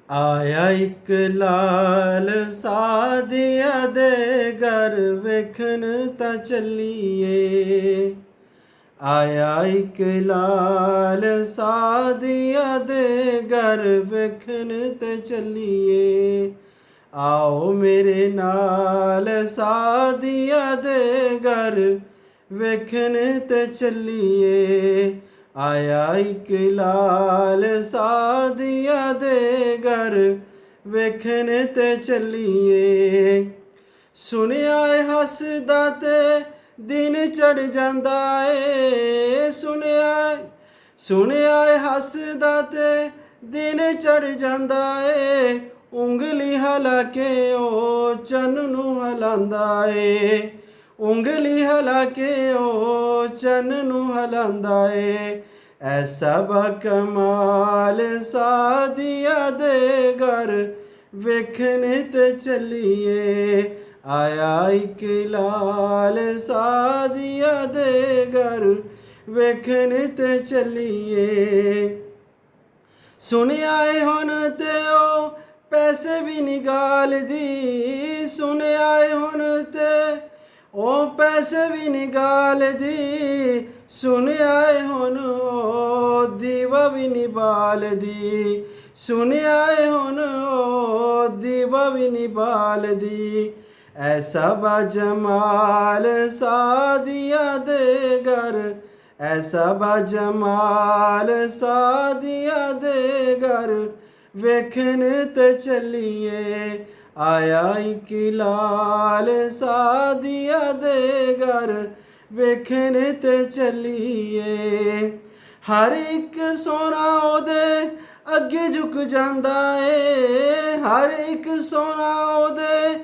ਆਇਆ ਇੱਕ ਲਾਲ ਸਾਧੀਆ ਦੇ ਘਰ ਵੇਖਣ ਤਾਂ ਚੱਲੀਏ। ਆਇਆ ਇੱਕ ਲਾਲ ਸਾਧੀਆ ਦੇ ਘਰ ਵੇਖਣ ਤੇ ਚੱਲੀਏ। ਆਓ ਮੇਰੇ ਨਾਲ ਸਾਧੀਆ ਦੇ ਘਰ ਵੇਖਣ ਤੇ ਚੱਲੀਏ। ਆਇਆ ਇੱਕ ਲਾਲ ਸਾਧੀਆ ਦੇ ਘਰ ਵੇਖਣ ਤੇ ਚੱਲੀਏ। ਸੁਣਿਆ ਏ ਹੱਸਦਾ ਤੇ ਦਿਨ ਚੜ ਜਾਂਦਾ ਏ। ਸੁਣਿਆ ਏ ਹੱਸਦਾ ਤੇ ਦਿਨ ਚੜ ਜਾਂਦਾ ਏ। ਉਂਗਲੀ ਹਿਲਾ ਕੇ ਉਹ ਚੰਨ ਨੂੰ ਹਿਲਾਂਦਾ ਏ। ਉਂਗਲੀ ਹਿਲਾ ਕੇ ਉਹ ਚੰਨ ਨੂੰ ਹਿਲਾਂਦਾ ਏ। ਐਸਾ ਬਕਮਾਲ ਸਾਧੀਆ ਦੇ ਘਰ ਵੇਖਣ ਤੇ ਚੱਲੀਏ। ਆਇਆ ਇੱਕ ਲਾਲ ਸਾਧੀਆ ਦੇ ਘਰ ਵੇਖਣ ਤੇ ਚੱਲੀਏ। ਸੁਣਿਆ ਏ ਹੁਣ ਤੇ ਉਹ ਪੈਸੇ ਵੀ ਨਿਕਾਲਦੀ। ਸੁਣਿਆ ਏ ਹੁਣ ਤੇ ਉਹ ਪੈਸੇ ਵੀ ਨਿਕਾਲਦੀ। ਸੁਣਿਆ ਏ ਹੁਣ ਉਹ ਦੀਵਾ ਵੀ ਨਿਭਾਲਦੀ। ਸੁਣਿਆ ਏ ਹੁਣ ਉਹ ਦੀਵਾ ਵੀ ਨਿਭਾਲਦੀ। ਐਸਾ ਬਾਜਮਾਲ ਸਾਧੀਆ ਦੇ ਘਰ, ਐਸਾ ਬਾਜਮਾਲ ਸਾਧੀਆ ਦੇ ਘਰ ਵੇਖਣ ਤੇ ਚੱਲੀਏ। ਆਇਆ ਇੱਕ ਲਾਲ ਸਾਧੀਆ ਦੇ ਘਰ ਵੇਖਣ ਤੇ ਚੱਲੀਏ। ਹਰ ਇੱਕ ਸੋਹਣਾ ਉਹਦੇ ਅੱਗੇ ਝੁਕ ਜਾਂਦਾ ਏ। ਹਰ ਇੱਕ ਸੋਹਣਾ ਉਹਦੇ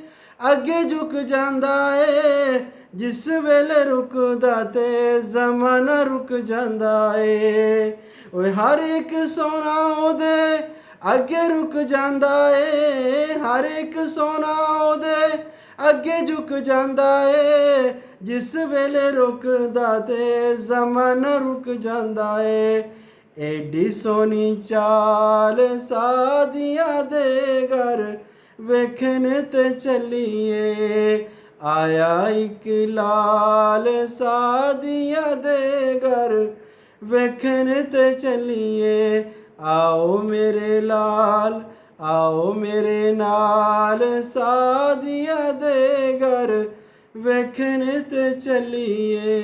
ਅੱਗੇ ਝੁਕ ਜਾਂਦਾ ਏ। ਜਿਸ ਵੇਲੇ ਰੁਕਦਾ ਤੇ ਜ਼ਮਾਨਾ ਰੁਕ ਜਾਂਦਾ ਏ। ਓਏ ਹਰ ਇੱਕ ਸੋਹਣਾ ਉਹਦੇ ਅੱਗੇ ਰੁਕ ਜਾਂਦਾ ਏ। ਹਰ ਇੱਕ ਸੋਹਣਾ ਉਹਦੇ ਅੱਗੇ ਝੁਕ ਜਾਂਦਾ ਏ। ਜਿਸ ਵੇਲੇ ਰੁਕਦਾ ਤੇ ਜ਼ਮਾਨਾ ਰੁਕ ਜਾਂਦਾ ਏ। ਏਡੀ ਸੋਹਣੀ ਚਾਲ ਸਾਧੀਆ ਦੇ ਘਰ ਵੇਖਣ ਤੇ ਚੱਲੀਏ। ਆਇਆ ਇੱਕ ਲਾਲ ਸਾਧੀਆ ਦੇ ਘਰ ਵੇਖਣ ਤੇ ਚੱਲੀਏ। ਆਓ ਮੇਰੇ ਲਾਲ, ਆਓ ਮੇਰੇ ਨਾਲ ਸਾਧੀਆ ਦੇ ਘਰ ਵੇਖਣ ਤੇ ਚੱਲੀਏ।